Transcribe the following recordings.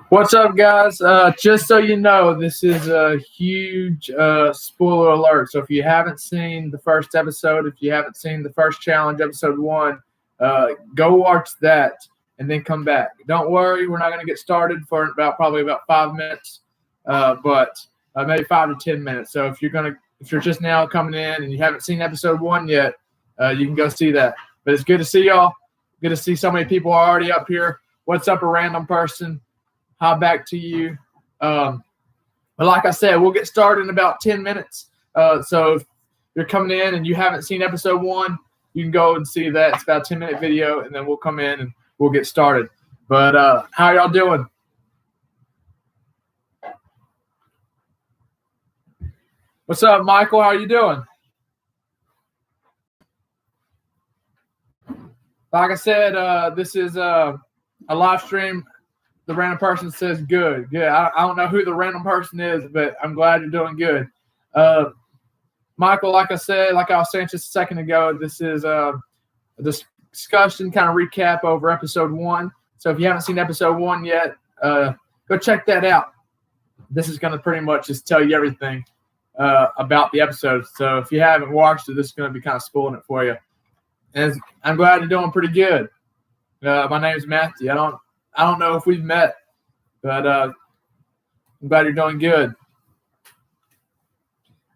What's up, guys? Just so you know, this is a huge spoiler alert. So if you haven't seen the first episode, if you haven't seen the first challenge, episode 1, go watch that and then come back. Don't worry, we're not going to get started for probably about 5 minutes, but maybe 5 to 10 minutes. So if you're just now coming in and you haven't seen episode 1 yet, you can go see that. But it's good to see y'all. Good to see so many people already up here. What's up, a random person? Hi, back to you. But like I said, we'll get started in about 10 minutes. So if you're coming in and you haven't seen episode 1, you can go and see that. It's about a 10-minute video, and then we'll come in and we'll get started. But how y'all doing? What's up, Michael? How you doing? Like I said, this is a live stream. The random person says good. I don't know who the random person is, but I'm glad you're doing good. Michael, like I was saying just a second ago, this is a discussion, kind of recap over episode 1. So if you haven't seen episode 1 yet, go check that out. This is going to pretty much just tell you everything about the episode. So if you haven't watched it, this is going to be kind of spoiling it for you. And I'm glad you're doing pretty good. My name is Matthew. I don't know if we've met, but I'm glad you're doing good.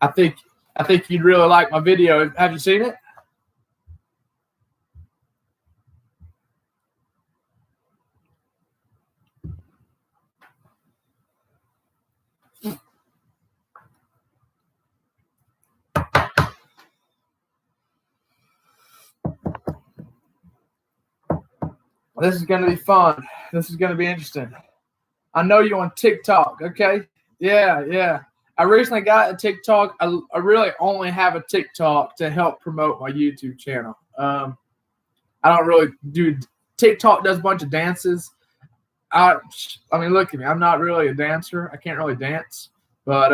I think you'd really like my video. Have you seen it? This is going to be fun. This is going to be interesting. I know you on TikTok, okay? Yeah. I recently got a TikTok. I really only have a TikTok to help promote my YouTube channel. I don't really do – TikTok does a bunch of dances. I mean, look at me. I'm not really a dancer. I can't really dance. But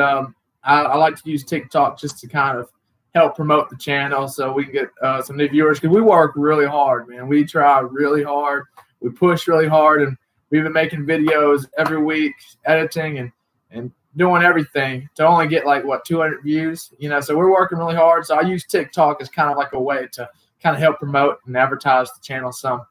I like to use TikTok just to kind of help promote the channel so we can get some new viewers. Because we work really hard, man. We try really hard. We push really hard, and we've been making videos every week, editing and doing everything to only get 200 views, so we're working really hard. So I use TikTok as kind of like a way to kind of help promote and advertise the channel some.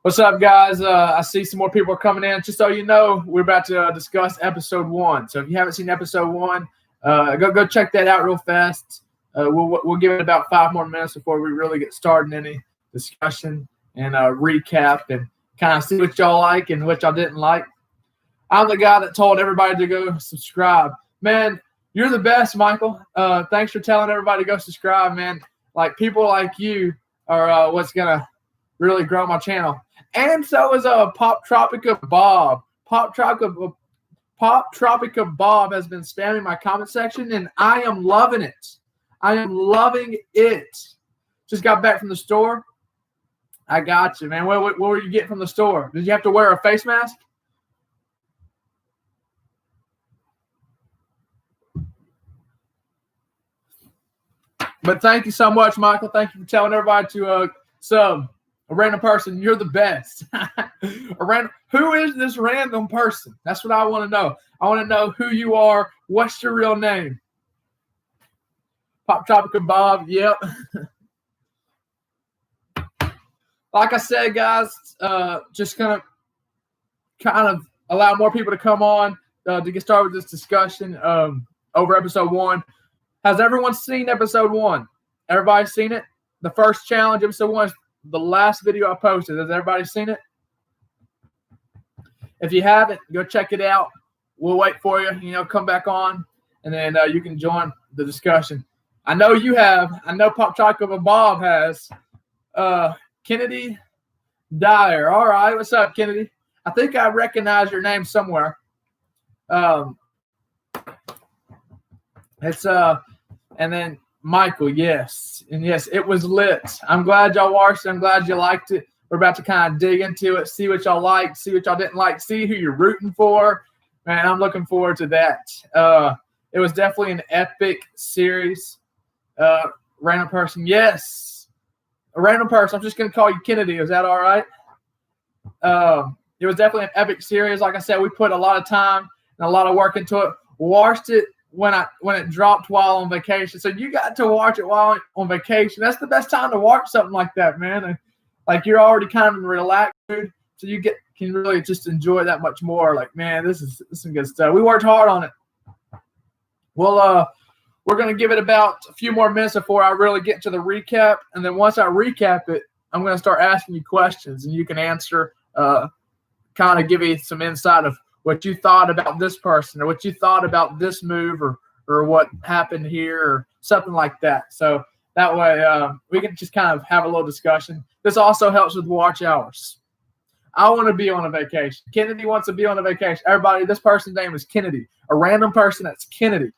What's up, guys? I see some more people are coming in. Just so you know, we're about to discuss episode 1. So if you haven't seen episode 1, go check that out real fast. We'll give it about 5 more minutes before we really get started in any discussion and recap and kind of see what y'all like and what y'all didn't like. I'm the guy that told everybody to go subscribe. Man, you're the best, Michael. Thanks for telling everybody to go subscribe, man. People like you are what's going to really grow my channel. And so is Pop Tropica Bob. Pop Tropica Bob has been spamming my comment section, and I am loving it. I am loving it. Just got back from the store. I got you, man. What were you getting from the store? Did you have to wear a face mask? But thank you so much, Michael. Thank you for telling everybody to sub. A random person, you're the best. Who is this random person? That's what I want to know. I want to know who you are. What's your real name? Pop Tropica Bob. Yep. Like I said, guys, just gonna kind of allow more people to come on to get started with this discussion over episode 1. Has everyone seen episode 1? Everybody seen it? The first challenge, episode 1, is the last video I posted. Has everybody seen it? If you haven't, go check it out. We'll wait for you. Come back on, and then you can join the discussion. I know you have. I know Pop Chocolate Bob has. Kennedy Dyer. All right. What's up, Kennedy? I think I recognize your name somewhere. It's and then Michael, yes. And yes, it was lit. I'm glad y'all watched it. I'm glad you liked it. We're about to kind of dig into it, see what y'all liked, see what y'all didn't like, see who you're rooting for. Man, I'm looking forward to that. It was definitely an epic series. Random person, yes. A random person. I'm just going to call you Kennedy. Is that all right? It was definitely an epic series. Like I said, we put a lot of time and a lot of work into it. Watched it when it dropped while on vacation. So you got to watch it while on vacation. That's the best time to watch something like that, man. And like you're already kind of in relaxed mood, so you can really just enjoy it that much more. Like, man, this is some good stuff. We worked hard on it. Well, we're going to give it about a few more minutes before I really get to the recap. And then once I recap it, I'm going to start asking you questions, and you can answer, kind of give you some insight of what you thought about this person or what you thought about this move or what happened here or something like that. So that way we can just kind of have a little discussion. This also helps with watch hours. I want to be on a vacation. Kennedy wants to be on a vacation. Everybody, this person's name is Kennedy. A random person that's Kennedy.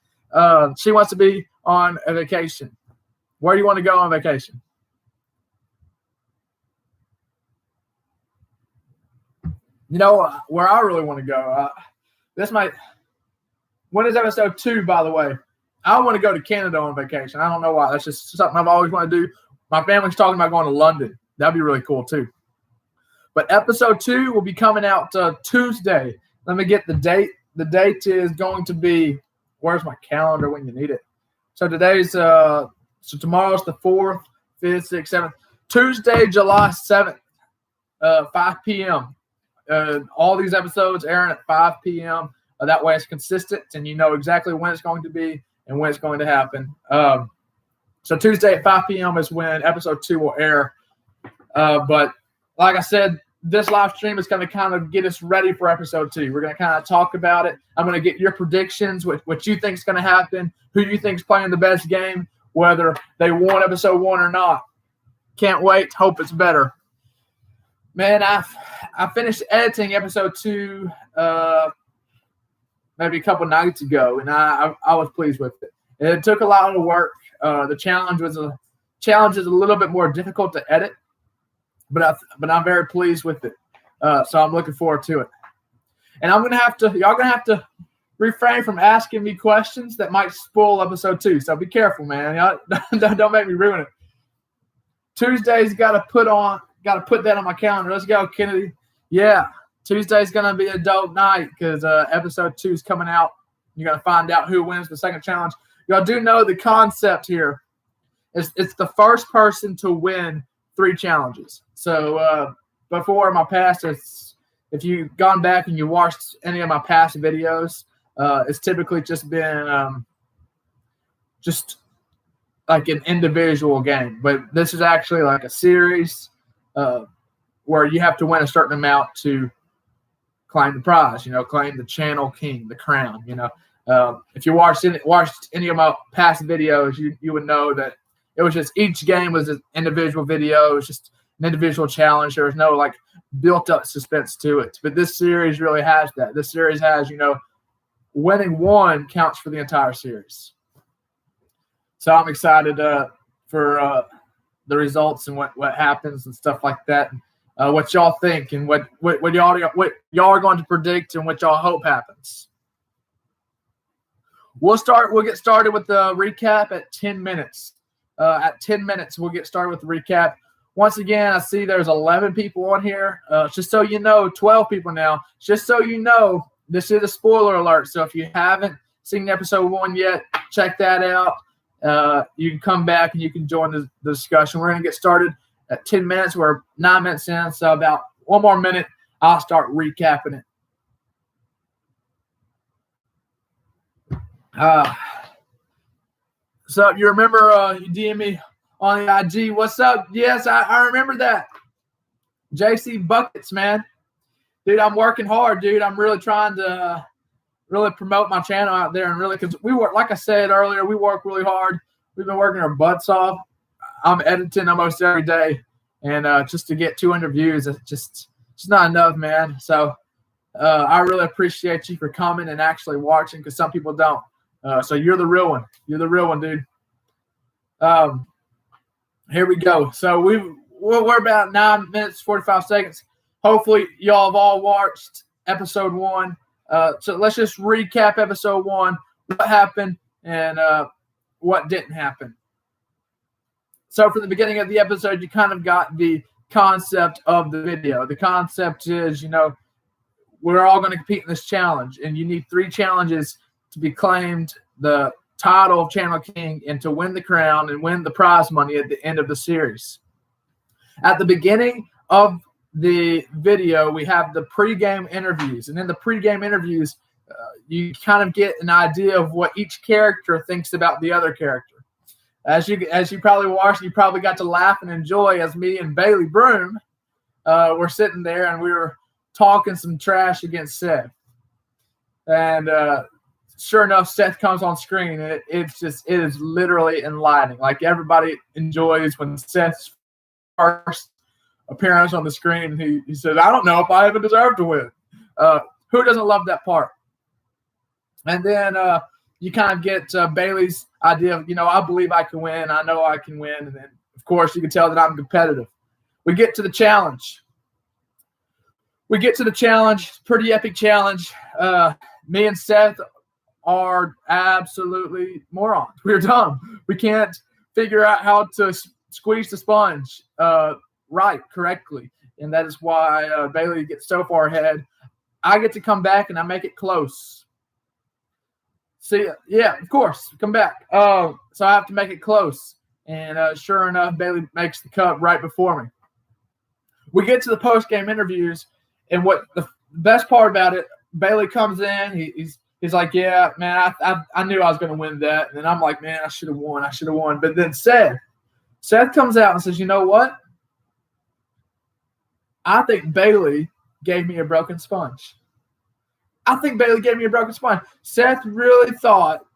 She wants to be on a vacation. Where do you want to go on vacation? You know where I really want to go? When is episode 2, by the way? I want to go to Canada on vacation. I don't know why. That's just something I've always wanted to do. My family's talking about going to London. That'd be really cool, too. But episode 2 will be coming out Tuesday. Let me get the date. The date is going to be, where's my calendar when you need it? So tomorrow's the 4th, 5th, 6th, 7th. Tuesday, July 7th, 5 p.m. All these episodes airing at 5 p.m. That way it's consistent and you know exactly when it's going to be and when it's going to happen. So Tuesday at 5 p.m. is when episode 2 will air. But like I said, this live stream is going to kind of get us ready for episode 2. We're going to kind of talk about it. I'm going to get your predictions, what you think is going to happen, who you think is playing the best game, whether they won episode 1 or not. Can't wait. Hope it's better. Man, I finished editing episode 2 maybe a couple nights ago, and I was pleased with it. And it took a lot of work. The challenge is a little bit more difficult to edit, but I'm very pleased with it. So I'm looking forward to it. And y'all gonna have to refrain from asking me questions that might spoil episode 2. So be careful, man. Y'all, don't make me ruin it. Tuesday's got to put that on my calendar. Let's go, Kennedy. Yeah, Tuesday's going to be a dope night because episode 2 is coming out. You're going to find out who wins the second challenge. Y'all do know the concept here. It's the first person to win 3 challenges. So before my past, if you've gone back and you watched any of my past videos, it's typically just been just like an individual game. But this is actually like a series where you have to win a certain amount to claim the prize, claim the channel king, the crown, If you watched any of my past videos, you would know that it was just each game was an individual video. It was just an individual challenge. There was no like built up suspense to it. But this series really has that. This series has, winning 1 counts for the entire series. So I'm excited for the results and what happens and stuff like that. What y'all think and what y'all are going to predict and what y'all hope happens. We'll get started with the recap at 10 minutes. At 10 minutes, we'll get started with the recap. Once again, I see there's 11 people on here. Just so you know, 12 people now. Just so you know, this is a spoiler alert. So if you haven't seen episode 1 yet, check that out. You can come back and you can join the discussion. We're going to get started at 10 minutes. We're 9 minutes in, so about 1 more minute, I'll start recapping it. So you remember you DM me on the IG. What's up? Yes, I remember that. JC Buckets, man. Dude, I'm working hard, dude. I'm really trying to really promote my channel out there and really, because we work, like I said earlier, we work really hard. We've been working our butts off. I'm editing almost every day, and just to get 200 views, it's just not enough, man. So I really appreciate you for coming and actually watching, because some people don't. So you're the real one. You're the real one, dude. Here we go. So we're about 9 minutes, 45 seconds. Hopefully y'all have all watched episode 1. So let's just recap episode 1, what happened and what didn't happen. So from the beginning of the episode, you kind of got the concept of the video. The concept is, we're all going to compete in this challenge, and you need 3 challenges to be claimed the title of Channel King and to win the crown and win the prize money at the end of the series. At the beginning of the video, we have the pregame interviews, and in the pregame interviews, you kind of get an idea of what each character thinks about the other character. As you probably watched, you probably got to laugh and enjoy as me and Bailey Broom were sitting there and we were talking some trash against Seth. And sure enough, Seth comes on screen, and it is literally enlightening. Like, everybody enjoys when Seth's first appearance on the screen. He said, "I don't know if I even deserve to win." Who doesn't love that part? And then you kind of get Bailey's idea of, I believe I can win. I know I can win. And then, of course, you can tell that I'm competitive. We get to the challenge. Pretty epic challenge. Me and Seth are absolutely morons. We're dumb. We can't figure out how to squeeze the sponge correctly. And that is why Bailey gets so far ahead. I get to come back and I make it close. See, yeah, of course, come back. So I have to make it close. And sure enough, Bailey makes the cut right before me. We get to the post-game interviews, and what the best part about it, Bailey comes in. He's like, "Yeah, man, I knew I was going to win that." And then I'm like, "Man, I should have won. But then Seth comes out and says, "You know what? I think Bailey gave me a broken sponge." Seth really thought,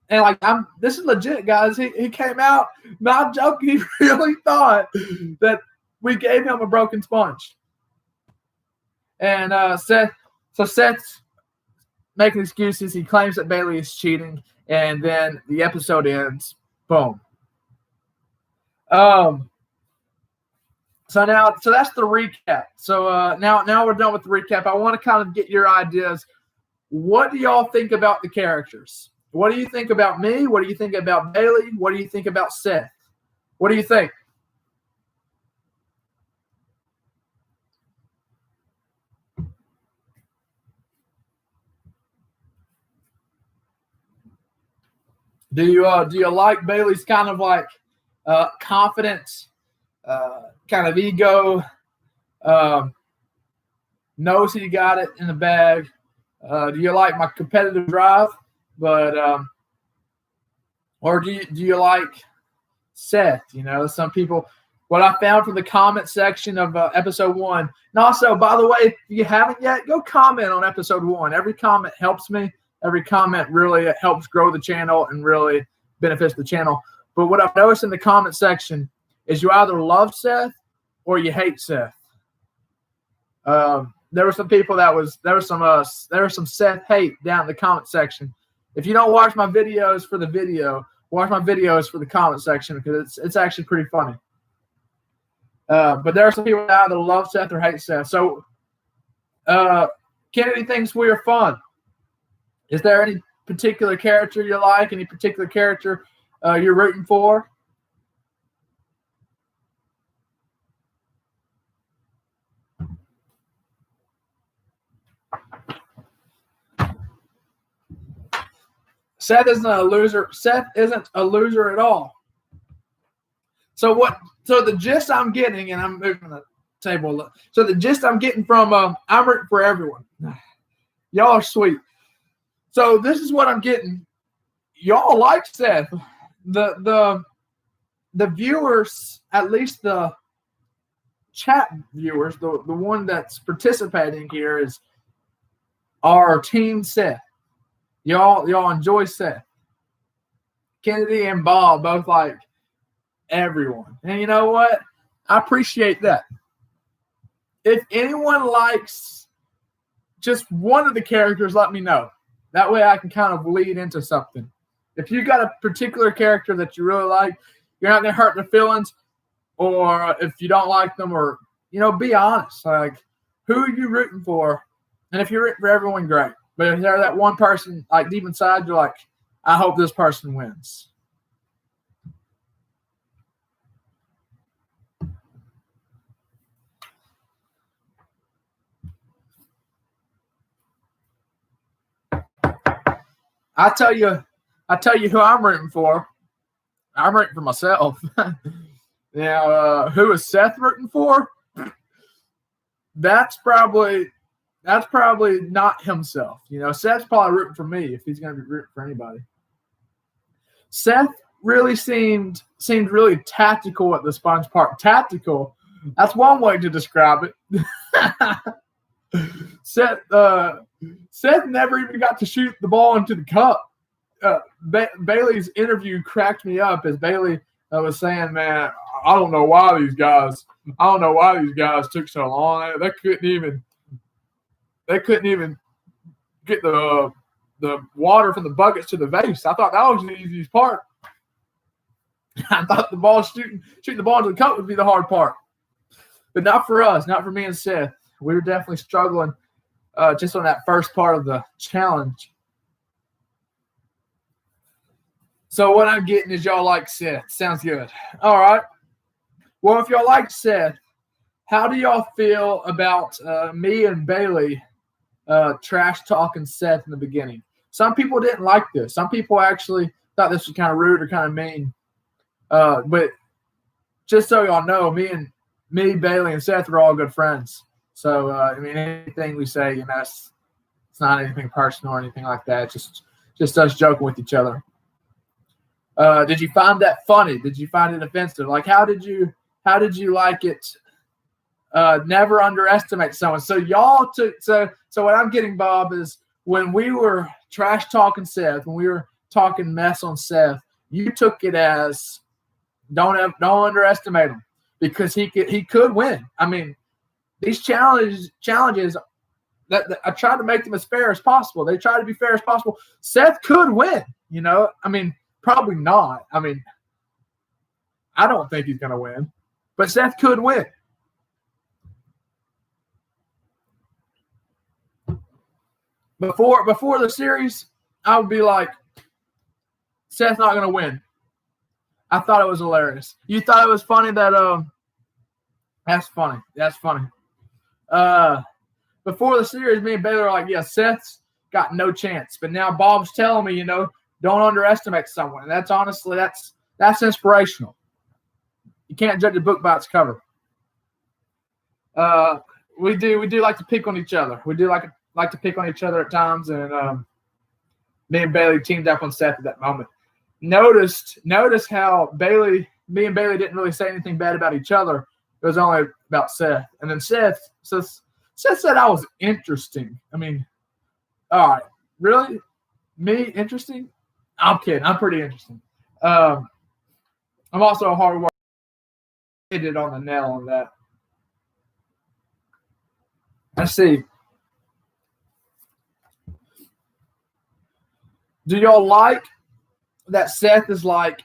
and this is legit, guys. He came out, not joking. He really thought that we gave him a broken sponge. And Seth's making excuses. He claims that Bailey is cheating, and then the episode ends. Boom. So that's the recap. So now we're done with the recap. I want to kind of get your ideas. What do y'all think about the characters? What do you think about me? What do you think about Bailey? What do you think about Seth? What do you think? Do you like Bailey's kind of like confidence, kind of ego, knows he got it in the bag? Do you like my competitive drive? Or do you like Seth? Some people. What I found from the comment section of episode 1, and also, by the way, if you haven't yet, go comment on episode 1. Every comment helps me. Every comment really helps grow the channel and really benefits the channel. But what I've noticed in the comment section is you either love Seth or you hate Seth. There were some people there was some Seth hate down in the comment section. If you don't watch my videos for the video, watch my videos for the comment section, because it's actually pretty funny. But there are some people that either love Seth or hate Seth. So Kennedy thinks we are fun. Is there any particular character you like? Any particular character you're rooting for? Seth isn't a loser. Seth isn't a loser at all. So the gist I'm getting, and I'm moving the table. So the gist I'm getting from I'm rooting for everyone. Y'all are sweet. So this is what I'm getting. Y'all like Seth. The viewers, at least the chat viewers, the one that's participating here is our team Seth. Y'all enjoy Seth. Kennedy and Bob both like everyone. And you know what? I appreciate that. If anyone likes just one of the characters, let me know. That way I can kind of lead into something. If you got a particular character that you really like, you're not going to hurt their feelings. Or if you don't like them, or, be honest. Like, who are you rooting for? And if you're rooting for everyone, great. But if there's that one person, like, deep inside, you're like, I hope this person wins. I tell you who I'm rooting for. I'm rooting for myself. Now, who is Seth rooting for? That's probably not himself. Seth's probably rooting for me if he's going to be rooting for anybody. Seth really seemed really tactical at the sponge park. Tactical, that's one way to describe it. Seth never even got to shoot the ball into the cup. Bailey's interview cracked me up as Bailey was saying, "Man, I don't know why these guys took so long. They couldn't even get the water from the buckets to the vase. I thought that was the easiest part. I thought shooting the ball into the cup would be the hard part, but not for us, not for me and Seth. We were definitely struggling just on that first part of the challenge." So what I'm getting is y'all like Seth. Sounds good. All right. Well, if y'all like Seth, how do y'all feel about me and Bailey trash talking Seth in the beginning? Some people didn't like this. Some people actually thought this was kind of rude or kind of mean. But just so y'all know, me, Bailey, and Seth are all good friends. So, anything we say, it's not anything personal or anything like that. Just us joking with each other. Did you find that funny? Did you find it offensive? Like, how did you like it? Never underestimate someone. So y'all took so what I'm getting, Bob, is when we were trash talking Seth, when we were talking mess on Seth, you took it as don't underestimate him because he could win. I mean, these challenges that I tried to make them as fair as possible. They try to be fair as possible. Seth could win. Probably not. I don't think he's going to win, but Seth could win. Before the series, I would be like, Seth's not going to win. I thought it was hilarious. You thought it was funny that that's funny. That's funny. Before the series, me and Bailey were like, yeah, Seth's got no chance. But now Bob's telling me, don't underestimate someone. And that's honestly, that's inspirational. You can't judge a book by its cover. We do like to pick on each other. We do like to pick on each other at times, and me and Bailey teamed up on Seth at that moment. Notice how me and Bailey didn't really say anything bad about each other. It was only about Seth. And then Seth said I was interesting. All right, really? Me interesting? I'm kidding. I'm pretty interesting. I'm also a hard worker. Hit it on the nail on that. Let's see. Do y'all like that Seth is like,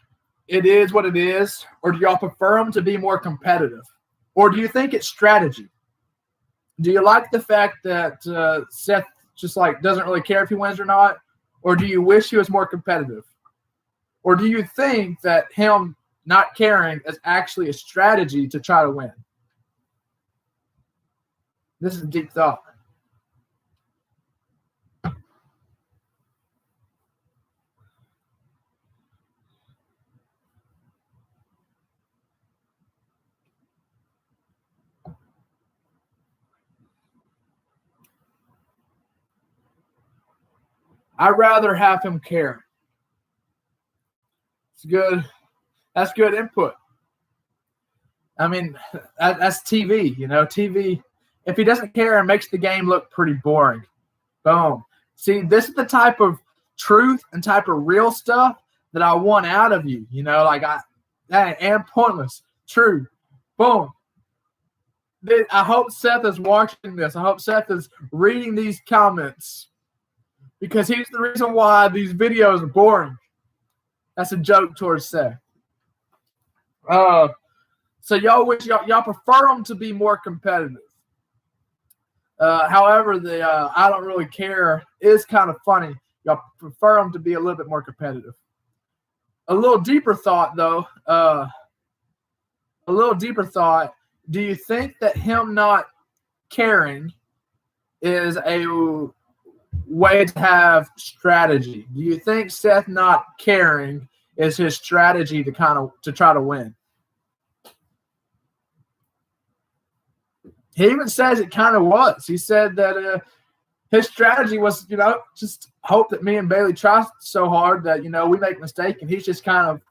it is what it is? Or do y'all prefer him to be more competitive? Or do you think it's strategy? Do you like the fact that Seth just doesn't really care if he wins or not? Or do you wish he was more competitive? Or do you think that him not caring is actually a strategy to try to win? This is a deep thought. I'd rather have him care. It's good. That's good input. That's TV, TV. If he doesn't care, it makes the game look pretty boring. Boom. See, this is the type of truth and type of real stuff that I want out of you, and pointless. True. Boom. I hope Seth is watching this. I hope Seth is reading these comments because he's the reason why these videos are boring. That's a joke towards Seth. So y'all prefer them to be more competitive. However, the I don't really care is kind of funny. Y'all prefer them to be a little bit more competitive. A little deeper thought, though. Do you think that him not caring is a way to have strategy? Do you think Seth not caring is his strategy to try to win? He even says it kind of was. He said that his strategy was, just hope that me and Bailey try so hard that, we make a mistake, and he's just kind of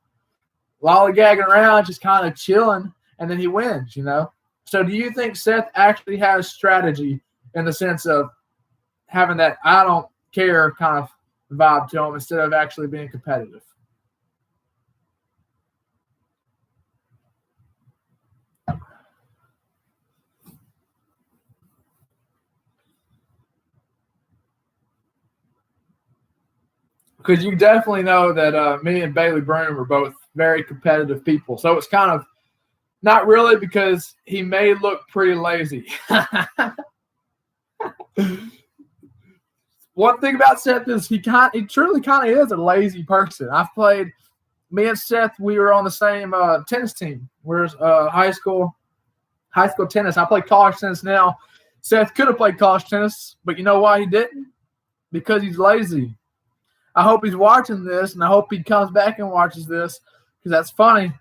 lollygagging around, just kind of chilling, and then he wins, So do you think Seth actually has strategy in the sense of having that I don't care kind of vibe to him instead of actually being competitive? Because you definitely know that me and Bailey Broom are both very competitive people. So it's kind of not really, because he may look pretty lazy. One thing about Seth is he truly kind of is a lazy person. Me and Seth, we were on the same tennis team. We're high school tennis. I play college tennis now. Seth could have played college tennis, but you know why he didn't? Because he's lazy. I hope he's watching this, and I hope he comes back and watches this, because that's funny.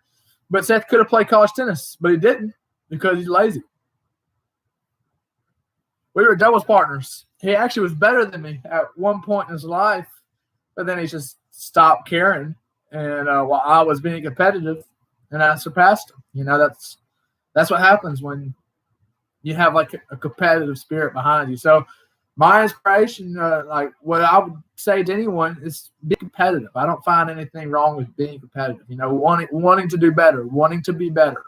But Seth could have played college tennis, but he didn't because he's lazy. We were doubles partners. He actually was better than me at one point in his life, but then he just stopped caring. And while I was being competitive, and I surpassed him. That's what happens when you have like a competitive spirit behind you. So my inspiration, like what I would say to anyone, is be competitive. I don't find anything wrong with being competitive. Wanting to do better, wanting to be better.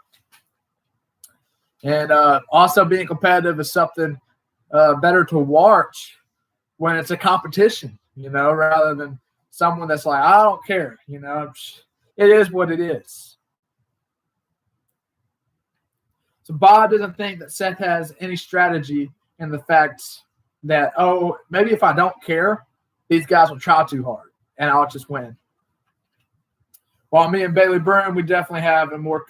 And also being competitive is something better to watch when it's a competition, rather than someone that's like, I don't care. It is what it is. So Bob doesn't think that Seth has any strategy in the fact that, maybe if I don't care, these guys will try too hard and I'll just win. While me and Bailey Broom, we definitely have a more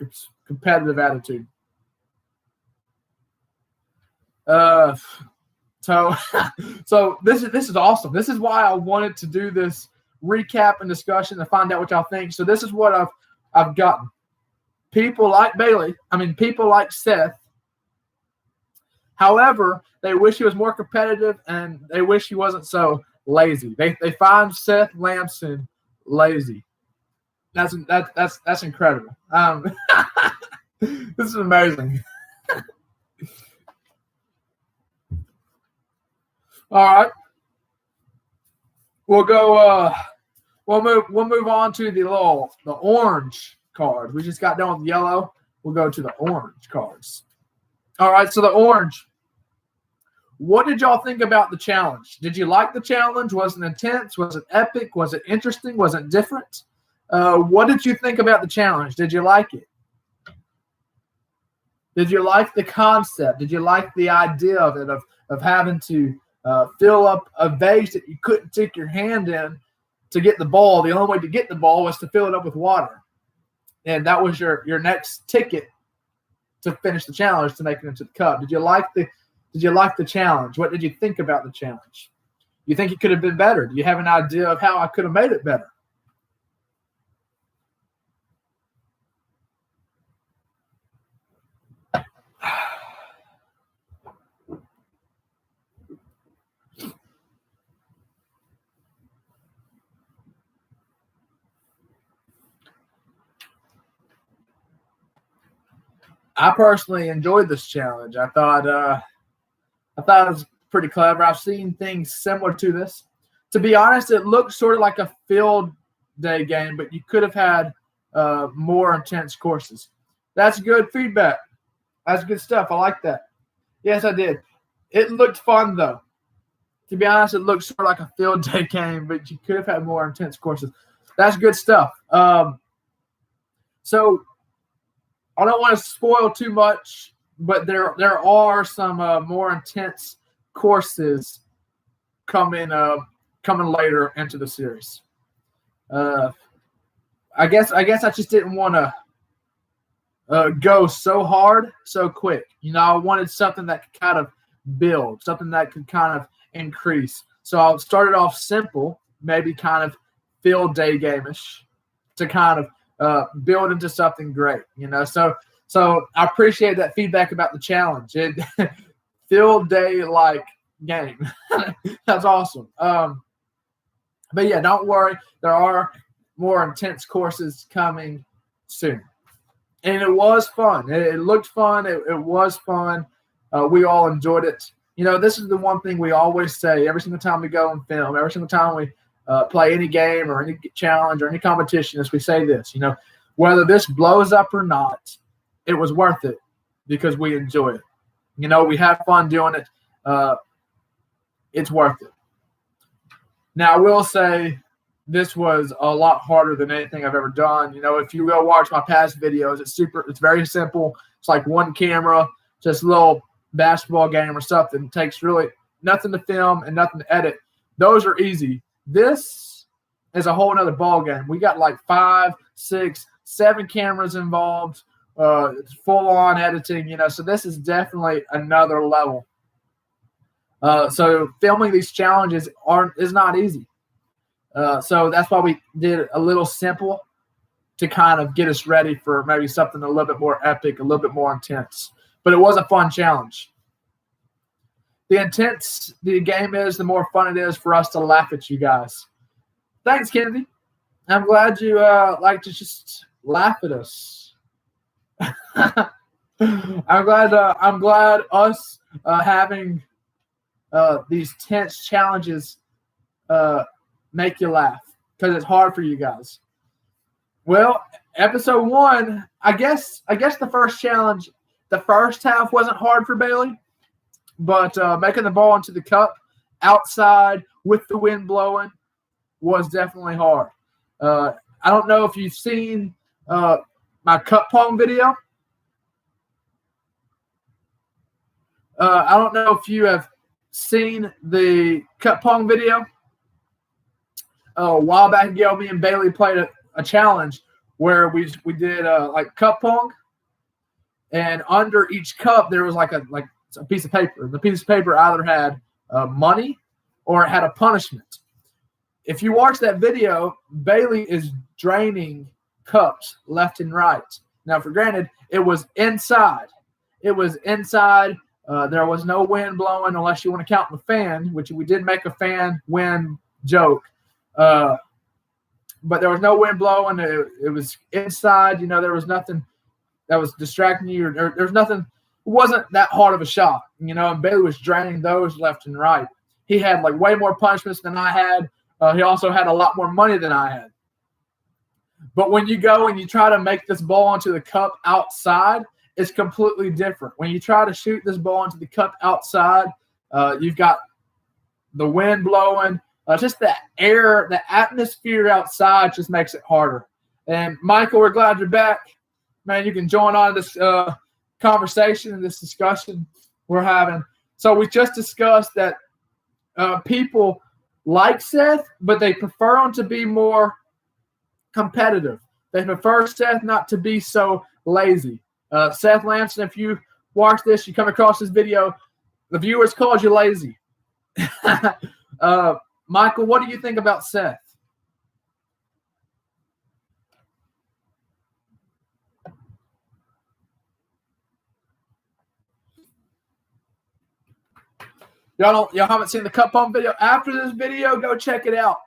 competitive attitude. So this is awesome. This is why I wanted to do this recap and discussion to find out what y'all think. So this is what I've gotten. People like people like Seth. However, they wish he was more competitive, and they wish he wasn't so lazy. They find Seth Lamson lazy. That's incredible. This is amazing. All right, we'll go. We'll move on to the orange card. We just got done with the yellow. We'll go to the orange cards. All right, so the orange. What did y'all think about the challenge? Did you like the challenge? Was it intense? Was it epic? Was it interesting? Was it different? What did you think about the challenge? Did you like it? Did you like the concept? Did you like the idea of it, of having to fill up a vase that you couldn't stick your hand in to get the ball? The only way to get the ball was to fill it up with water. And that was your next ticket to finish the challenge, to make it into the cup. Did you like the challenge? What did you think about the challenge? You think it could have been better? Do you have an idea of how I could have made it better? I personally enjoyed this challenge. I thought it was pretty clever. I've seen things similar to this. To be honest, it looked sort of like a field day game, but you could have had more intense courses. That's good feedback. That's good stuff. I like that. Yes, I did. It looked fun, though. To be honest, it looked sort of like a field day game, but you could have had more intense courses. That's good stuff. So I don't want to spoil too much, but there are some more intense courses coming later into the series. I guess I just didn't want to go so hard so quick. I wanted something that could kind of build, something that could kind of increase. So I started off simple, maybe kind of field day game-ish, to kind of build into something great, So I appreciate that feedback about the challenge. It field day like game. That's awesome. But yeah, don't worry. There are more intense courses coming soon. And it was fun. It looked fun. It was fun. We all enjoyed it. This is the one thing we always say every single time we go and film, every single time we play any game or any challenge or any competition, is we say this, whether this blows up or not, it was worth it because we enjoy it. We have fun doing it. It's worth it. Now, I will say this was a lot harder than anything I've ever done. If you go watch my past videos, it's very simple. It's like one camera, just a little basketball game or something. It takes really nothing to film and nothing to edit. Those are easy. This is a whole nother ball game. We got like 5, 6, 7 cameras involved. It's full on editing, so this is definitely another level. So filming these challenges is not easy. So that's why we did a little simple to kind of get us ready for maybe something a little bit more epic, a little bit more intense. But it was a fun challenge. The intense the game is, the more fun it is for us to laugh at you guys. Thanks, Kennedy. I'm glad you like to just laugh at us. I'm glad us having these tense challenges make you laugh, because it's hard for you guys. Well, episode 1, I guess the first challenge, the first half wasn't hard for Bailey, but making the ball into the cup outside with the wind blowing was definitely hard. I don't know if you've seen my cup pong video. I don't know if you have seen the cup pong video. A while back ago, me and Bailey played a challenge where we did like cup pong, and under each cup there was like a piece of paper. The piece of paper either had money or it had a punishment. If you watch that video, Bailey is draining cups left and right. Now, for granted, it was inside. There was no wind blowing unless you want to count the fan, which we did make a fan wind joke. But there was no wind blowing. It was inside. There was nothing that was distracting you. There was nothing. It wasn't that hard of a shot. And Bailey was draining those left and right. He had like way more punishments than I had. He also had a lot more money than I had. But when you go and you try to make this ball into the cup outside, it's completely different. When you try to shoot this ball into the cup outside, you've got the wind blowing. Just the air, the atmosphere outside just makes it harder. And Michael, we're glad you're back. Man, you can join on this conversation and this discussion we're having. So we just discussed that people like Seth, but they prefer him to be more competitive. They prefer Seth not to be so lazy. Seth Lamson, if you watch this, you come across this video, the viewers called you lazy. Michael, what do you think about Seth? Y'all haven't seen the cup pump video? After this video, go check it out.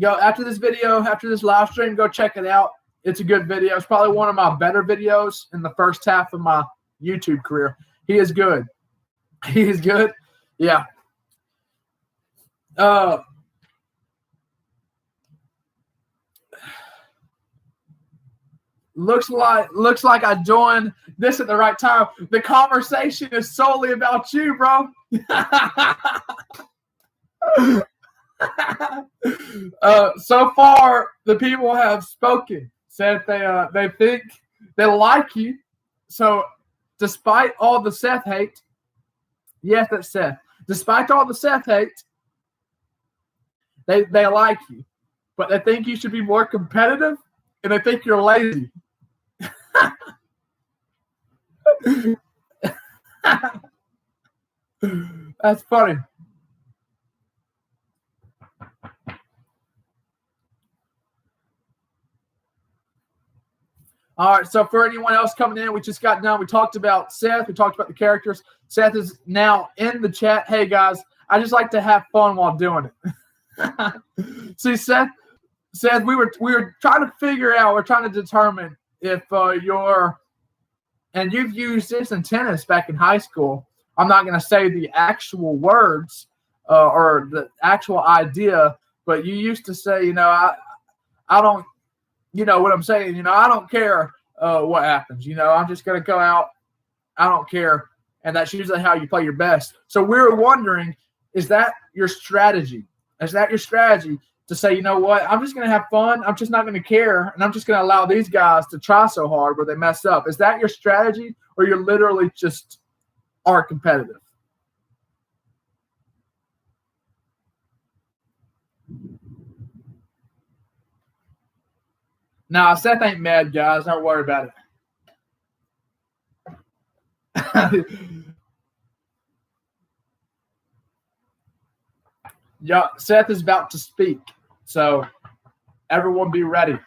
After this live stream, go check it out. It's a good video. It's probably one of my better videos in the first half of my YouTube career. He is good. Yeah. Looks like I joined this at the right time. The conversation is solely about you, bro. So far, the people have spoken. Said they think they like you. So, despite all the Seth hate, yes, that's Seth. Despite all the Seth hate, they like you, but they think you should be more competitive, and they think you're lazy. That's funny. All right, so for anyone else coming in, we just got done. We talked about Seth. We talked about the characters. Seth is now in the chat. Hey, guys, I just like to have fun while doing it. See, Seth, we were trying to figure out, we're trying to determine if and you've used this in tennis back in high school. I'm not going to say the actual words or the actual idea, but you used to say, I don't, you know what I'm saying? I don't care what happens. I'm just going to go out. I don't care. And that's usually how you play your best. So we're wondering, is that your strategy? Is that your strategy to say, you know what? I'm just going to have fun. I'm just not going to care. And I'm just going to allow these guys to try so hard where they mess up. Is that your strategy, or you're literally just are competitive? Nah, Seth ain't mad, guys. Don't worry about it. Yeah, Seth is about to speak, so everyone be ready.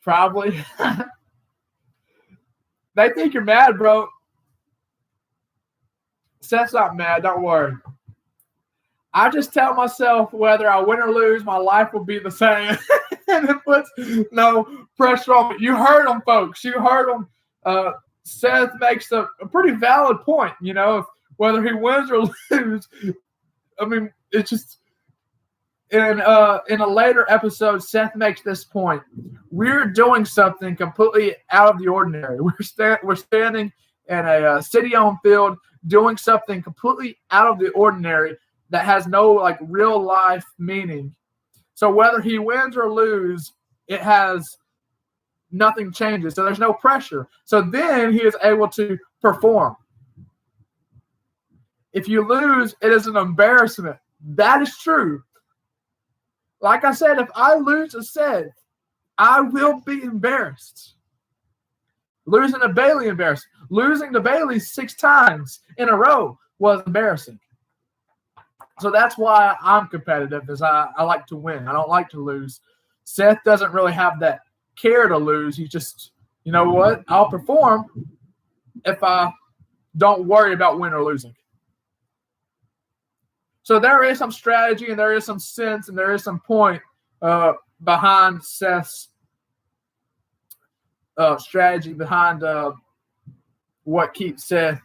Probably. They think you're mad, bro. Seth's not mad. Don't worry. I just tell myself whether I win or lose, my life will be the same. And it puts no pressure on me. You heard them, folks. You heard them. Seth makes a pretty valid point, whether he wins or loses. I mean, it's just in a later episode, Seth makes this point. We're doing something completely out of the ordinary. We're standing in a city-owned field doing something completely out of the ordinary that has no real life meaning. So whether he wins or loses, it has nothing changes. So there's no pressure. So then he is able to perform. If you lose, it is an embarrassment. That is true. Like I said, if I lose a set, I will be embarrassed. Losing to Bailey, embarrassed. Losing to Bailey 6 times in a row was embarrassing. So that's why I'm competitive, is I like to win. I don't like to lose. Seth doesn't really have that care to lose. He just, you know what? I'll perform if I don't worry about winning or losing. So there is some strategy, and there is some sense, and there is some point behind Seth's strategy, behind what keeps Seth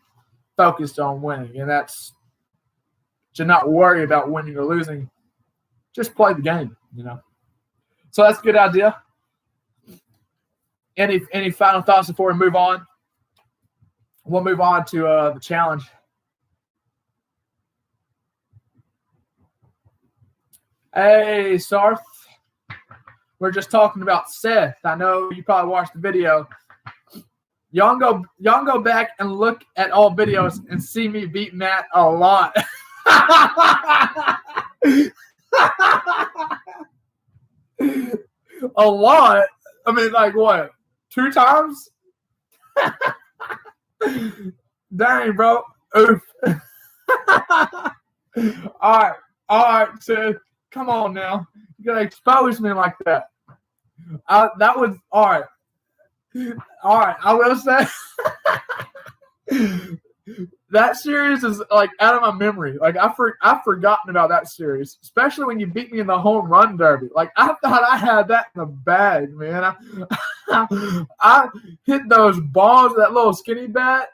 focused on winning, and that's to not worry about winning or losing. Just play the game, So that's a good idea. Any final thoughts before we move on? We'll move on to the challenge. Hey, Sarth. We're just talking about Seth. I know you probably watched the video. Y'all go back and look at all videos and see me beat Matt a lot. A lot? I mean, what? 2 times? Dang, bro. Oof. All right, Seth. Come on now. You got to expose me like that. That was all right. All right, I will say that series is out of my memory. I've forgotten about that series, especially when you beat me in the home run derby. I thought I had that in the bag, man. I hit those balls with that little skinny bat.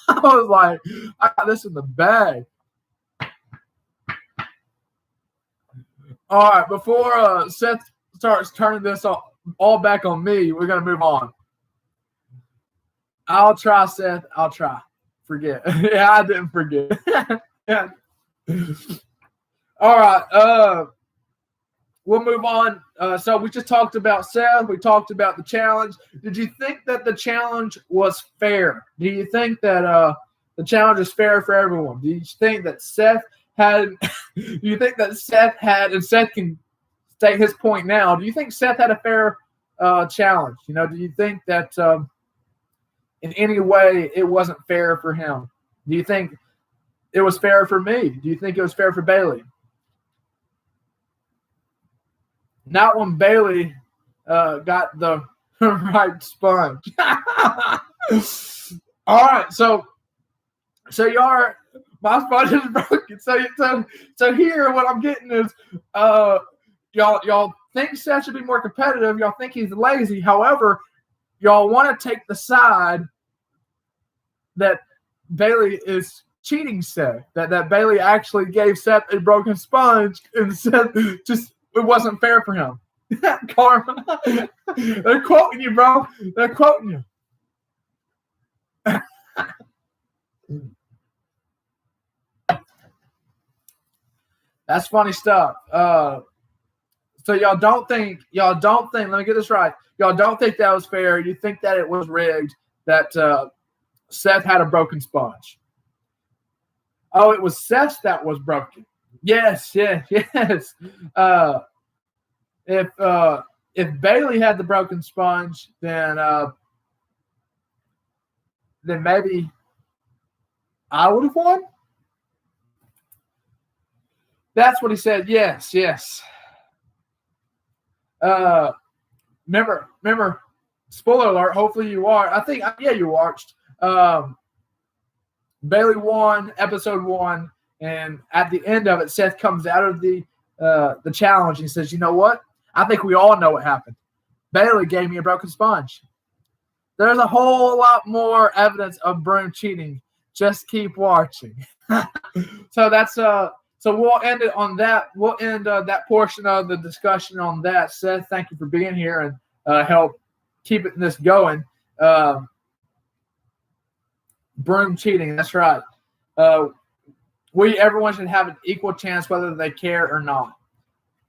I was like, I got this in the bag. All right, before Seth starts turning this all back on me, we're going to move on. I'll try, Seth. I'll try. Forget. Yeah, I didn't forget. Yeah. All right. We'll move on. So we just talked about Seth. We talked about the challenge. Did you think that the challenge was fair? Do you think that the challenge is fair for everyone? Do you think that Seth had – do you think that Seth had – and Seth can state his point now. Do you think Seth had a fair challenge? Do you think that in any way it wasn't fair for him? Do you think it was fair for me? Do you think it was fair for Bailey? Not when Bailey got the right sponge. All right, so y'all are, my sponge is broken. So here, what I'm getting is, y'all think Seth should be more competitive. Y'all think he's lazy. However, y'all want to take the side that Bailey is cheating Seth. That Bailey actually gave Seth a broken sponge, and Seth just, it wasn't fair for him. Karma. They're quoting you, bro. They're quoting you. That's funny stuff. So y'all don't think, let me get this right. Y'all don't think that was fair. You think that it was rigged, that Seth had a broken sponge. Oh, it was Seth that was broken. Yes. If Bailey had the broken sponge, then maybe I would have won. That's what he said. Yes. Remember, spoiler alert, hopefully you are. I think, yeah, you watched. Bailey won episode 1, and at the end of it, Seth comes out of the challenge and says, you know what? I think we all know what happened. Bailey gave me a broken sponge. There's a whole lot more evidence of Broom cheating. Just keep watching. So that's so we'll end it on that. We'll end that portion of the discussion on that. Seth, thank you for being here and help keeping this going. Broom cheating, that's right. Everyone should have an equal chance whether they care or not.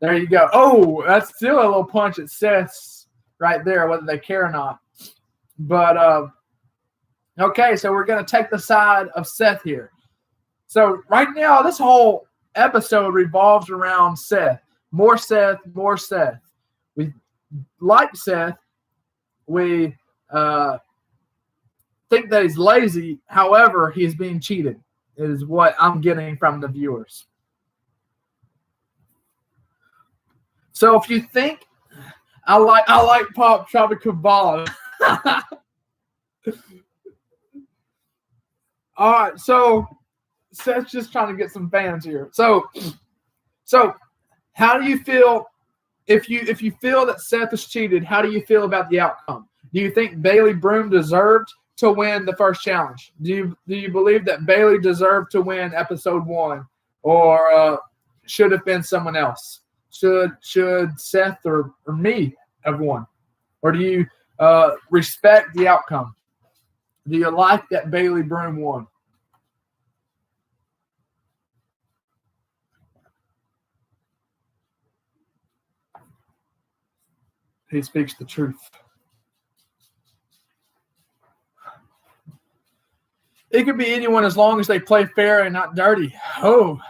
There you go. Oh, that's still a little punch at Seth's right there, whether they care or not. But okay, so we're going to take the side of Seth here. So right now, this whole episode revolves around Seth. More Seth. We like Seth. We think that he's lazy. However, he's being cheated, is what I'm getting from the viewers. So if you think I like Pop Tropical Ball. All right, so Seth's just trying to get some fans here. So how do you feel if you feel that Seth is cheated? How do you feel about the outcome? Do you think Bailey Broom deserved to win the first challenge? Do you believe that Bailey deserved to win episode 1, or should have been someone else? Should Seth or me have won? Or do you respect the outcome? Do you like that Bailey Broom won? He speaks the truth. It could be anyone as long as they play fair and not dirty. Oh.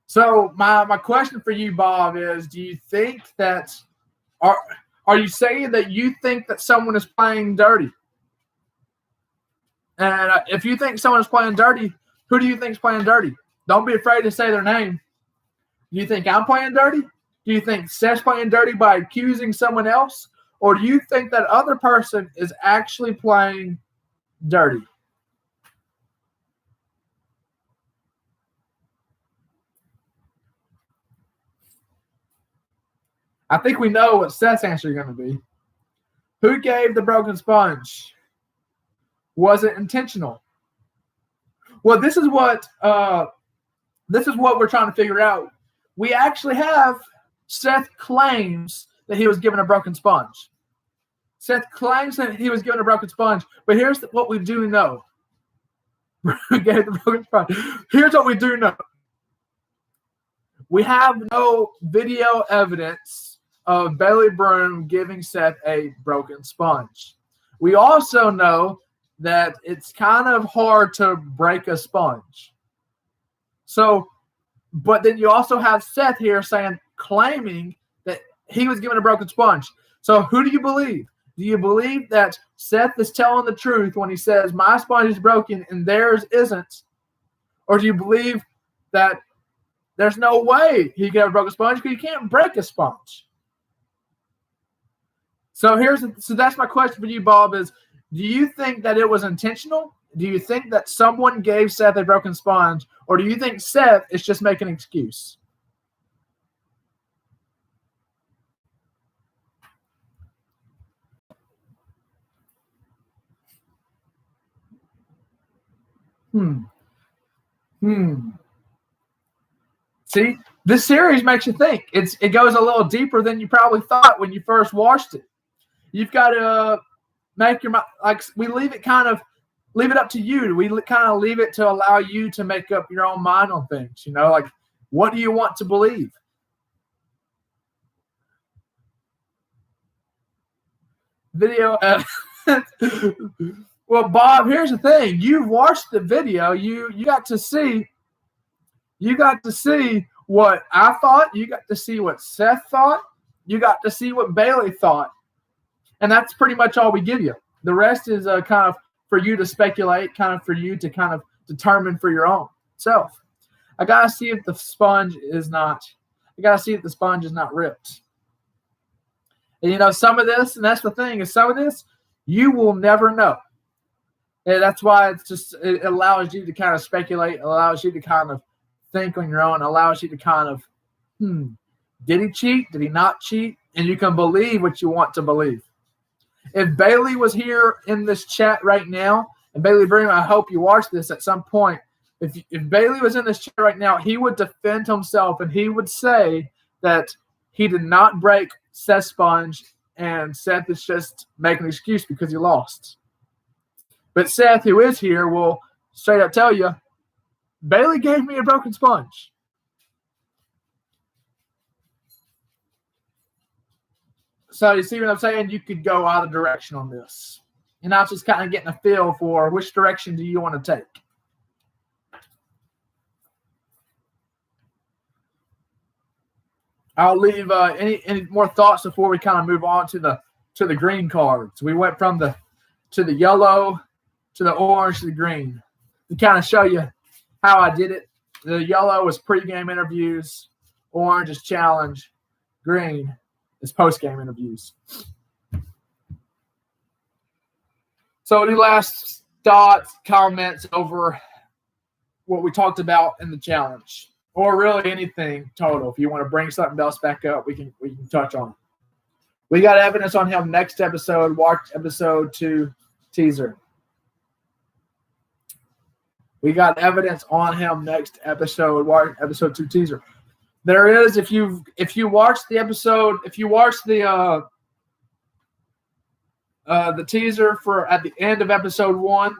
So my question for you, Bob, is do you think that are you saying that you think that someone is playing dirty? And if you think someone is playing dirty, who do you think is playing dirty? Don't be afraid to say their name. Do you think I'm playing dirty? Do you think Seth's playing dirty by accusing someone else? Or do you think that other person is actually playing dirty? I think we know what Seth's answer is going to be. Who gave the broken sponge? Was it intentional? Well, this is what we're trying to figure out. We actually have Seth claims that he was given a broken sponge. Seth claims that he was given a broken sponge, but here's what we do know. Gave the broken sponge. Here's what we do know. We have no video evidence of Bailey Broom giving Seth a broken sponge. We also know that it's kind of hard to break a sponge. So, but then you also have Seth here claiming that he was given a broken sponge. So who do you believe? Do you believe that Seth is telling the truth when he says my sponge is broken and theirs isn't? Or do you believe that there's no way he got a broken sponge because you can't break a sponge? So that's my question for you, Bob, is do you think that it was intentional? Do you think that someone gave Seth a broken sponge, or do you think Seth is just making an excuse? See, this series makes you think. It goes a little deeper than you probably thought when you first watched it. You've got to make your mind, like we leave it up to you. We kind of leave it to allow you to make up your own mind on things. Like what do you want to believe? Video. Well, Bob, here's the thing. You've watched the video. You got to see. You got to see what I thought. You got to see what Seth thought. You got to see what Bailey thought. And that's pretty much all we give you. The rest is kind of for you to speculate, kind of for you to kind of determine for your own self. I got to see if the sponge is not ripped. And some of this, and that's the thing, is some of this you will never know. And that's why it allows you to kind of speculate, allows you to kind of think on your own, allows you to kind of, did he cheat? Did he not cheat? And you can believe what you want to believe. If Bailey was here in this chat right now, and Bailey Broom, I hope you watch this at some point. If Bailey was in this chat right now, he would defend himself and he would say that he did not break Seth's sponge and Seth is just making an excuse because he lost. But Seth, who is here, will straight up tell you, Bailey gave me a broken sponge. So you see what I'm saying? You could go either direction on this. And I was just kind of getting a feel for which direction do you want to take. I'll leave any more thoughts before we kind of move on to the green cards. We went from the yellow to the orange to the green. To kind of show you how I did it. The yellow was pregame interviews, orange is challenge, green is post-game interviews. So any last thoughts, comments over what we talked about in the challenge? Or really anything total. If you want to bring something else back up, we can touch on it. We got evidence on him next episode. Watch episode 2 teaser. We got evidence on him next episode. Watch episode 2 teaser. There is, if you watch the episode, if you watch the teaser for at the end of episode 1,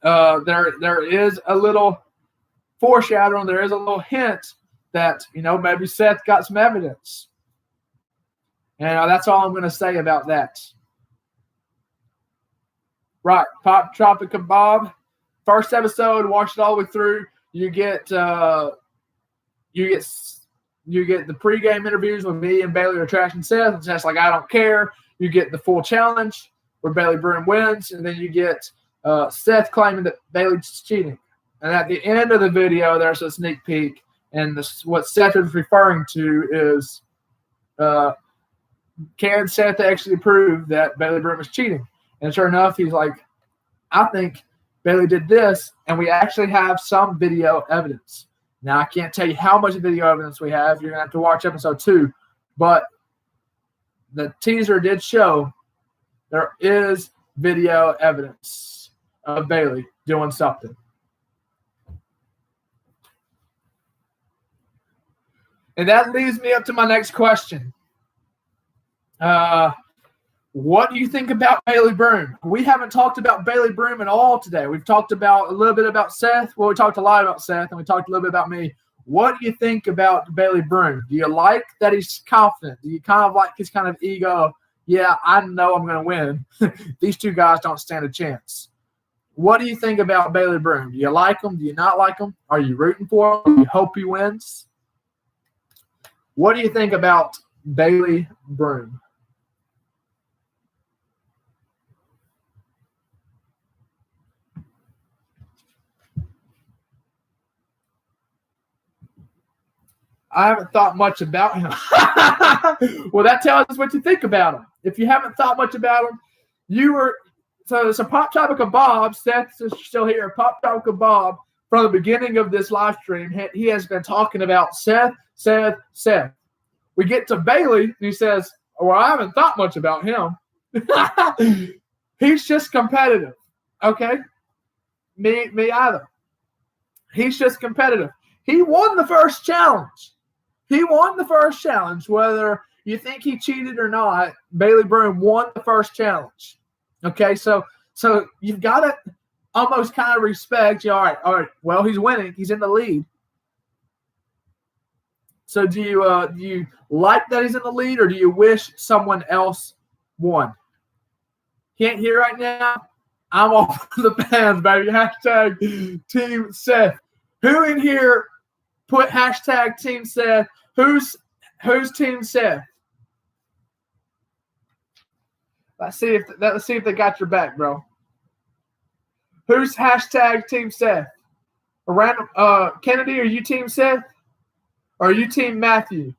there is a little foreshadowing. There is a little hint that maybe Seth got some evidence, and that's all I'm going to say about that. Right, Pop Tropica Bob, first episode, watch it all the way through. You get the pregame interviews with me and Bailey are trashing Seth. And Seth's like, I don't care. You get the full challenge where Bailey Broom wins, and then you get Seth claiming that Bailey's cheating. And at the end of the video, there's a sneak peek, and what Seth is referring to is, can Seth actually prove that Bailey Broom is cheating? And sure enough, he's like, I think Bailey did this, and we actually have some video evidence. Now, I can't tell you how much video evidence we have. You're going to have to watch episode 2. But the teaser did show there is video evidence of Bailey doing something. And that leads me up to my next question. What do you think about Bailey Broom? We haven't talked about Bailey Broom at all today. We've talked about a little bit about Seth. Well, we talked a lot about Seth, and we talked a little bit about me. What do you think about Bailey Broom? Do you like that he's confident? Do you kind of like his kind of ego? Yeah, I know I'm going to win. These two guys don't stand a chance. What do you think about Bailey Broom? Do you like him? Do you not like him? Are you rooting for him? Do you hope he wins? What do you think about Bailey Broom? I haven't thought much about him. Well, that tells us what you think about him. If you haven't thought much about him, so it's a Pop Topic of Bob. Seth is still here. Pop Topic of Bob from the beginning of this live stream. He has been talking about Seth. We get to Bailey, and he says, well, I haven't thought much about him. He's just competitive. Okay? Me either. He's just competitive. He won the first challenge. Whether you think he cheated or not, Bailey Broom won the first challenge. Okay, so you've got to almost kind of respect. All right. Well, he's winning. He's in the lead. So do you like that he's in the lead, or do you wish someone else won? Can't hear right now. I'm off the pans, baby. Hashtag Team Seth. Who in here put hashtag Team Seth? Who's Team Seth? Let's see if they got your back, bro. Who's hashtag Team Seth? A random Kennedy, are you Team Seth? Or are you Team Matthew?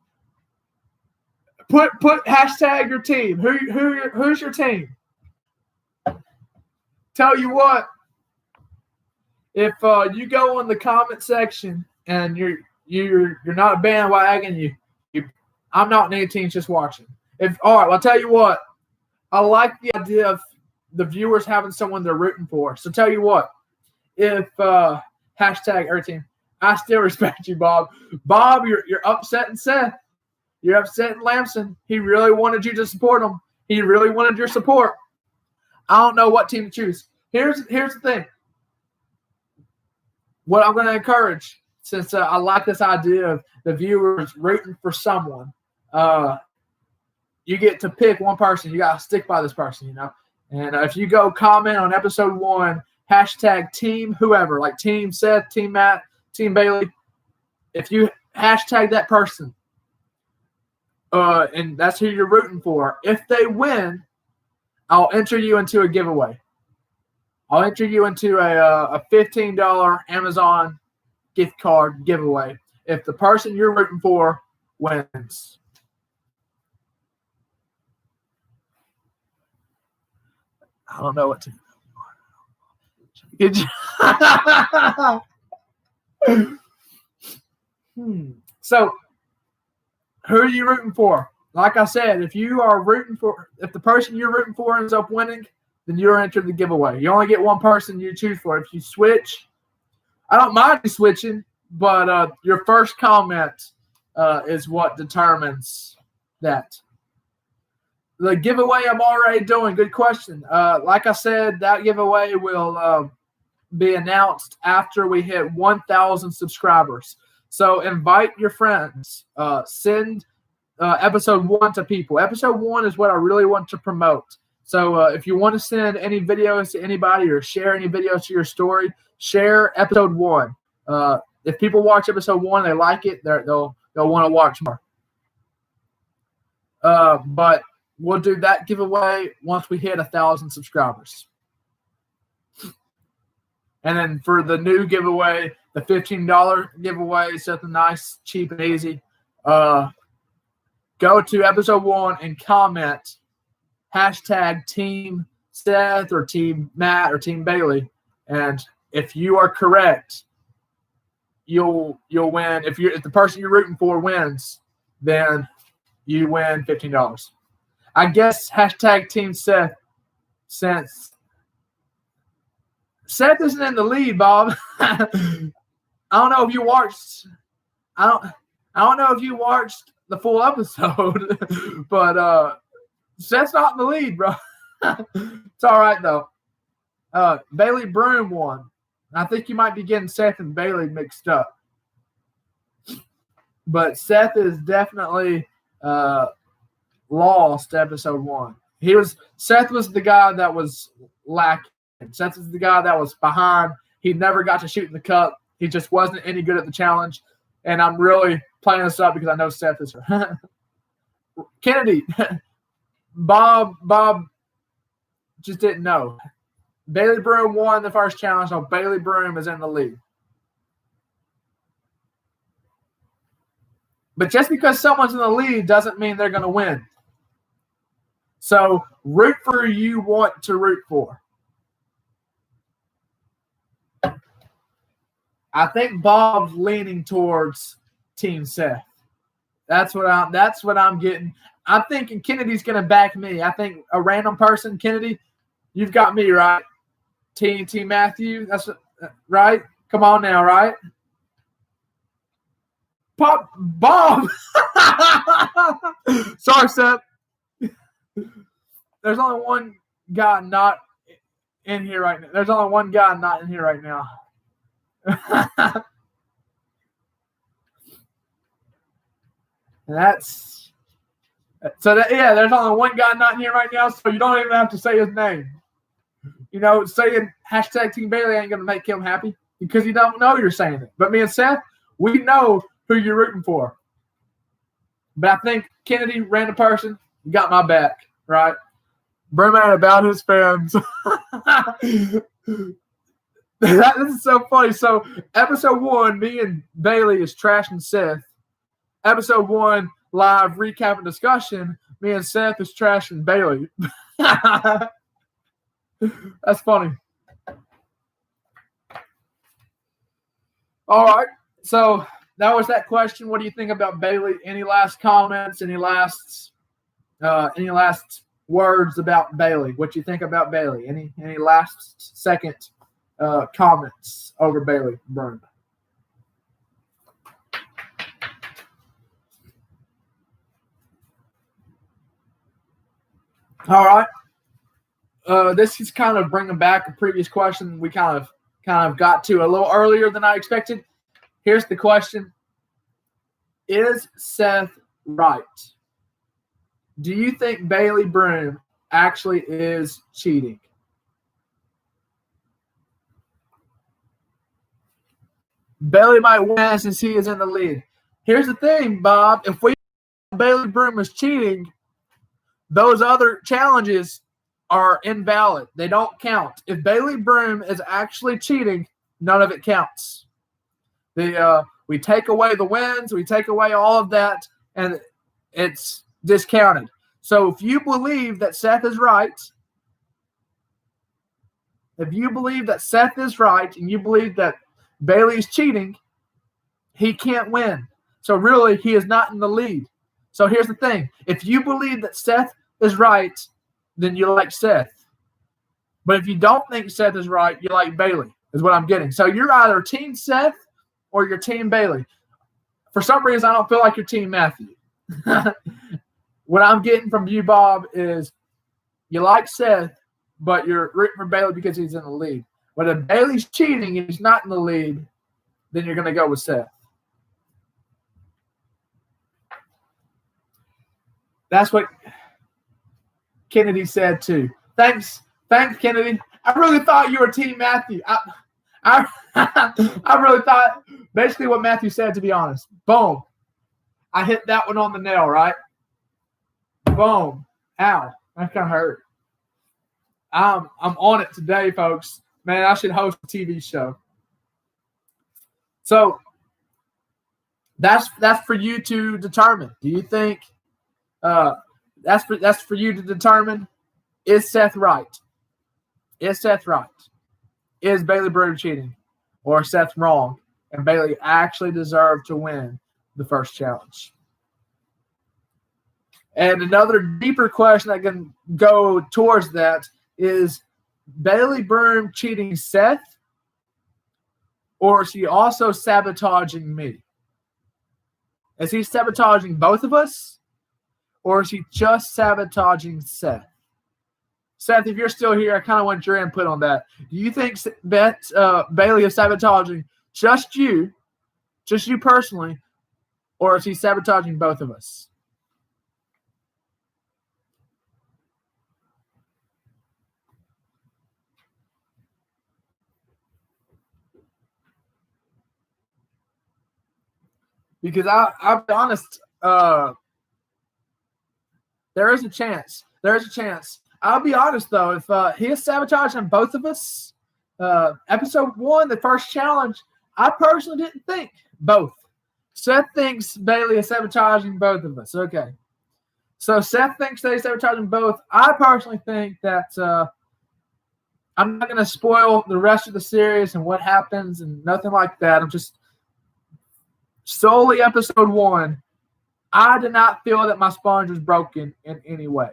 Put hashtag your team. Who's your team? Tell you what, if you go in the comment section and you're not a bandwagon, I'm not in any teams, just watching. All right, well, I'll tell you what. I like the idea of the viewers having someone they're rooting for. So tell you what, if hashtag our team, I still respect you, Bob. Bob, you're upsetting Seth. You're upsetting Lamson. He really wanted you to support him. He really wanted your support. I don't know what team to choose. Here's the thing. What I'm going to encourage, since I like this idea of the viewers rooting for someone, you get to pick one person. You got to stick by this person, you know. And if you go comment on episode 1, hashtag team whoever, like Team Seth, Team Matt, Team Bailey, if you hashtag that person, and that's who you're rooting for, if they win, I'll enter you into a giveaway. I'll enter you into a $15 Amazon gift card giveaway if the person you're rooting for wins. I don't know what to do. So, who are you rooting for? Like I said, if the person you're rooting for ends up winning, then you're entered the giveaway. You only get one person you choose for. If you switch, I don't mind you switching, but your first comment is what determines that. The giveaway I'm already doing, good question. Like I said, that giveaway will be announced after we hit 1,000 subscribers. So invite your friends. Send episode 1 to people. Episode 1 is what I really want to promote. So if you want to send any videos to anybody or share any videos to your story, share episode 1. If people watch episode 1, they like it, they'll want to watch more. But we'll do that giveaway once we hit 1,000 subscribers. And then for the new giveaway, the $15 giveaway, something nice, cheap, and easy. Go to episode 1 and comment hashtag Team Seth or Team Matt or Team Bailey. And if you are correct, you'll win. If the person you're rooting for wins, then you win $15. I guess hashtag Team Seth, since Seth isn't in the lead, Bob. I don't know if you watched. I don't know if you watched the full episode, but Seth's not in the lead, bro. It's all right though. Bailey Broom won. I think you might be getting Seth and Bailey mixed up, but Seth is definitely lost episode 1. Seth was the guy that was lacking. Seth was the guy that was behind. He never got to shoot in the cup. He just wasn't any good at the challenge. And I'm really playing this up because I know Seth is Kennedy. Bob just didn't know. Bailey Broom won the first challenge, so Bailey Broom is in the lead. But just because someone's in the lead doesn't mean they're going to win. So root for who you want to root for. I think Bob's leaning towards Team Seth. That's what I'm getting. I'm thinking Kennedy's going to back me. I think a random person, Kennedy, you've got me, right? Team Matthew, that's right. Come on now, right? Pop Bob. Sorry, Seth. There's only one guy not in here right now. There's only one guy not in here right now. There's only one guy not in here right now, so you don't even have to say his name. You know, saying hashtag Team Bailey ain't gonna make him happy because you don't know you're saying it. But me and Seth, we know who you're rooting for. But I think Kennedy, random person, you got my back, right? Berman about his fans. This is so funny. So episode 1, me and Bailey is trashing Seth. Episode 1, live recap and discussion, me and Seth is trashing Bailey. That's funny. All right. So that was that question. What do you think about Bailey? Any last comments? Any last words about Bailey? What you think about Bailey? Any last second comments over Bailey Broom? All right. This is kind of bringing back a previous question we kind of got to a little earlier than I expected. Here's the question. Is Seth right? Do you think Bailey Broom actually is cheating? Bailey might win since he is in the lead. Here's the thing, Bob. If we Bailey Broom is cheating, those other challenges are invalid. They don't count. If Bailey Broom is actually cheating, none of it counts. We take away the wins, we take away all of that, and it's discounted. So if you believe that Seth is right, and you believe that Bailey is cheating, he can't win. So really, he is not in the lead. So here's the thing. If you believe that Seth is right, then you like Seth. But if you don't think Seth is right, you like Bailey, is what I'm getting. So you're either Team Seth or you're Team Bailey. For some reason, I don't feel like you're Team Matthew. What I'm getting from you, Bob, is you like Seth, but you're rooting for Bailey because he's in the lead. But if Bailey's cheating and he's not in the lead, then you're going to go with Seth. That's what Kennedy said too. Thanks, Kennedy. I really thought you were Team Matthew. I really thought basically what Matthew said, to be honest. Boom. I hit that one on the nail, right? Boom. Ow. That kind of hurt. I'm on it today, folks. Man, I should host a TV show. So that's for you to determine. Do you think that's for you to determine? Is Seth right? Is Seth right? Is Bailey Broom cheating? Or is Seth wrong? And Bailey actually deserved to win the first challenge. And another deeper question that can go towards that is Bailey Broom cheating Seth? Or is he also sabotaging me? Is he sabotaging both of us? Or is he just sabotaging Seth? Seth, if you're still here, I kind of want your input on that. Do you think Bailey is sabotaging just you personally, or is he sabotaging both of us? Because I'll be honest, there is a chance. I'll be honest, though, if he is sabotaging both of us, episode 1, the first challenge, I personally didn't think both Seth thinks Bailey is sabotaging both of us. Okay. So Seth thinks that he's sabotaging both. I personally think that I'm not going to spoil the rest of the series and what happens and nothing like that. I'm just solely episode 1. I did not feel that my sponge was broken in any way.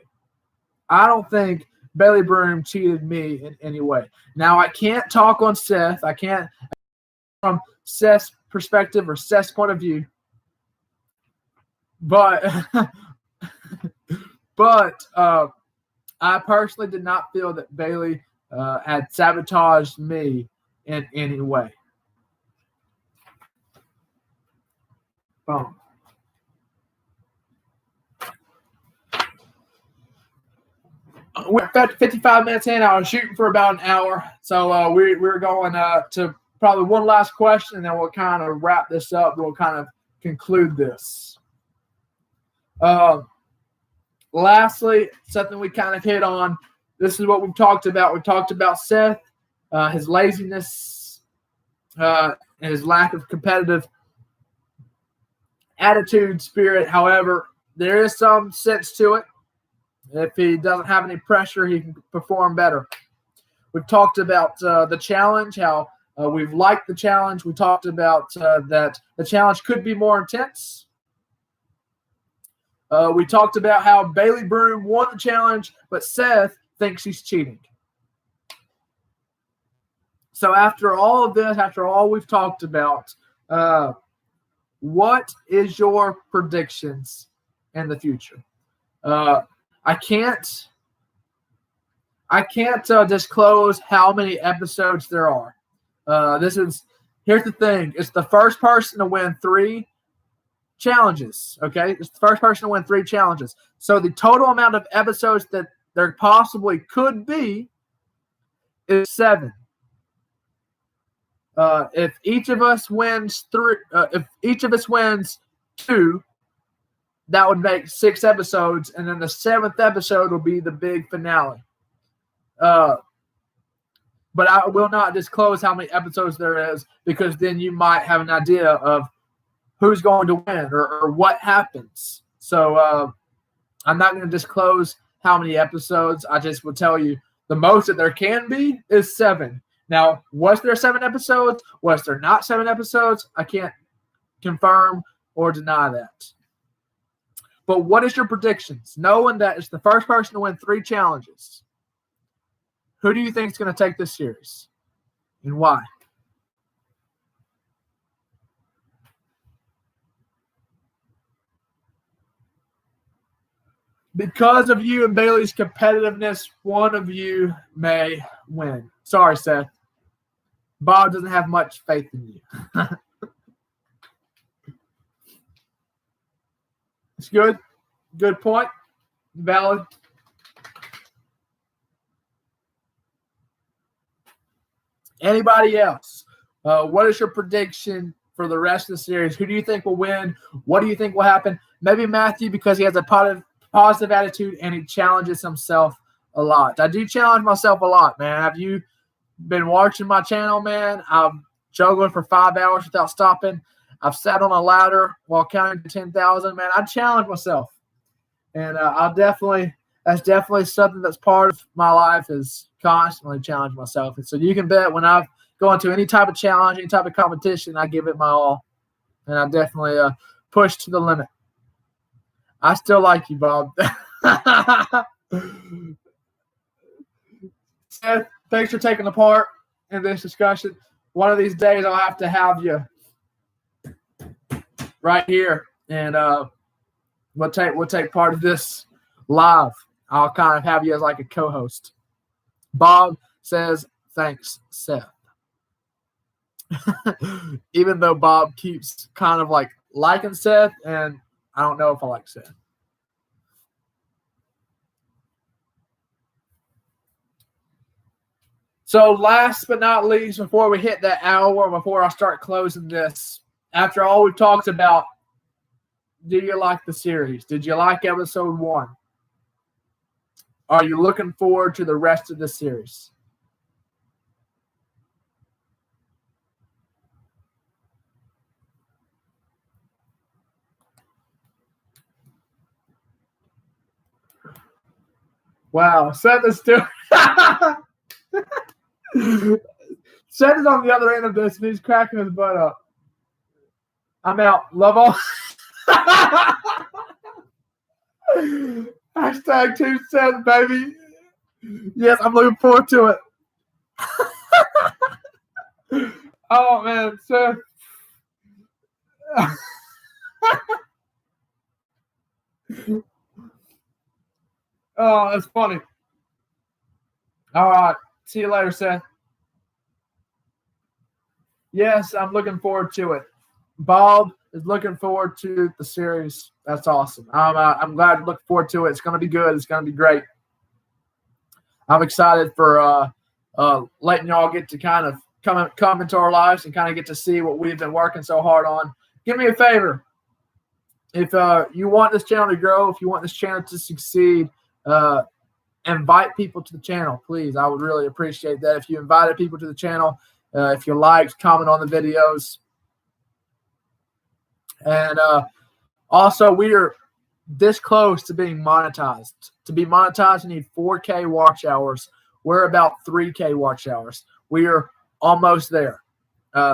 I don't think Bailey Broom cheated me in any way. Now, I can't talk on Seth. I can't from Seth's perspective or Seth's point of view. But I personally did not feel that Bailey had sabotaged me in any way. Boom. We're 55 minutes in. I was shooting for about an hour. So we're going to probably one last question, and then we'll kind of wrap this up. We'll kind of conclude this. Lastly, something we kind of hit on. This is what we've talked about. We've talked about Seth, his laziness, and his lack of competitive attitude, spirit. However, there is some sense to it. If he doesn't have any pressure, he can perform better. We've talked about the challenge, how we've liked the challenge. We talked about that the challenge could be more intense. We talked about how Bailey Broom won the challenge, but Seth thinks he's cheating. So after all of this, after all we've talked about, what is your predictions in the future? I can't disclose how many episodes there are. Here's the thing. It's the first person to win 3 challenges. Okay. It's the first person to win 3 challenges. So the total amount of episodes that there possibly could be is 7. If each of us wins 3, if each of us wins 2, that would make 6 episodes, and then the 7th episode will be the big finale. But I will not disclose how many episodes there is, because then you might have an idea of who's going to win or what happens. So I'm not going to disclose how many episodes. I just will tell you the most that there can be is 7. Now, was there 7 episodes? Was there not 7 episodes? I can't confirm or deny that. But what is your predictions? Knowing that it's the first person to win 3 challenges, who do you think is going to take this series, and why? Because of you and Bailey's competitiveness, one of you may win. Sorry, Seth. Bob doesn't have much faith in you. It's good. Good point. Valid. Anybody else? What is your prediction for the rest of the series? Who do you think will win? What do you think will happen? Maybe Matthew, because he has a positive attitude and he challenges himself a lot. I do challenge myself a lot, man. Have you been watching my channel, man? I'm juggling for 5 hours without stopping. I've sat on a ladder while counting to 10,000, man. I challenge myself. And that's definitely something that's part of my life, is constantly challenge myself. And so you can bet when I go into any type of challenge, any type of competition, I give it my all. And I definitely push to the limit. I still like you, Bob. Seth, thanks for taking the part in this discussion. One of these days I'll have to have you right here, and we'll take part of this live. I'll kind of have you as like a co-host. Bob says, thanks, Seth. Even though Bob keeps kind of like liking Seth, and I don't know if I like Seth. So last but not least, before we hit that hour, before I start closing this, after all we've talked about, do you like the series? Did you like episode 1? Are you looking forward to the rest of the series? Wow. Seth is still. Seth is on the other end of this, and he's cracking his butt up. I'm out. Love all. Hashtag 2 Seth, baby. Yes, I'm looking forward to it. Oh, man. Seth. Oh, that's funny. All right. See you later, Seth. Yes, I'm looking forward to it. Bob is looking forward to the series. That's awesome. I'm glad to look forward to it. It's going to be good. It's going to be great. I'm excited for letting y'all get to kind of come into our lives and kind of get to see what we've been working so hard on. Give me a favor. If you want this channel to grow, if you want this channel to succeed, invite people to the channel, please. I would really appreciate that. If you invited people to the channel, if you liked, comment on the videos. And also, we are this close to being monetized. To be monetized, you need 4K watch hours. We're about 3K watch hours. We are almost there.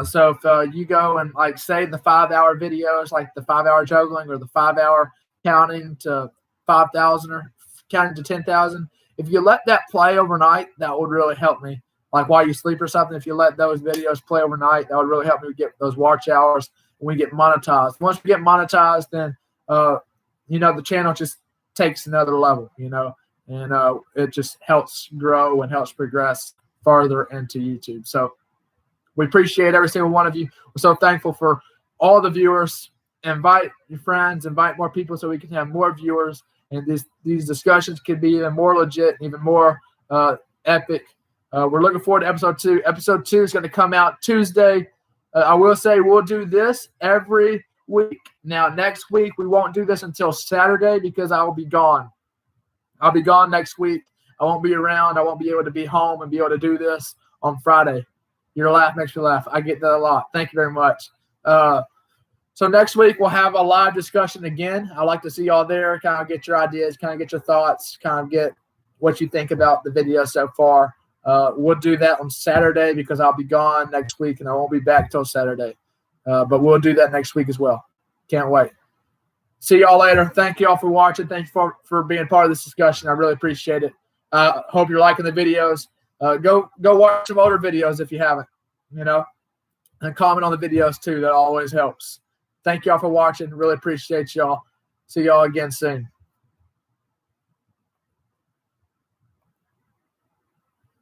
So if you go and like say the 5-hour videos, like the 5-hour juggling or the 5-hour counting to 5,000 or counting to 10,000, if you let that play overnight, that would really help me. Like while you sleep or something, if you let those videos play overnight, that would really help me get those watch hours when we get monetized. Once we get monetized, then the channel just takes another level, and it just helps grow and helps progress farther into YouTube. So we appreciate every single one of you. We're so thankful for all the viewers. Invite your friends, invite more people so we can have more viewers, and these discussions can be even more legit, even more epic. We're looking forward to episode 2. Episode 2 is going to come out Tuesday. I will say we'll do this every week. Now, next week, we won't do this until Saturday because I will be gone. I'll be gone next week. I won't be around. I won't be able to be home and be able to do this on Friday. Your laugh makes me laugh. I get that a lot. Thank you very much. So next week, we'll have a live discussion again. I'd like to see y'all there, kind of get your ideas, kind of get your thoughts, kind of get what you think about the video so far. We'll do that on Saturday because I'll be gone next week and I won't be back till Saturday. But we'll do that next week as well. Can't wait. See y'all later. Thank you all for watching. Thank you for being part of this discussion. I really appreciate it. Hope you're liking the videos. Go watch some older videos if you haven't, and comment on the videos too. That always helps. Thank y'all for watching. Really appreciate y'all. See y'all again soon.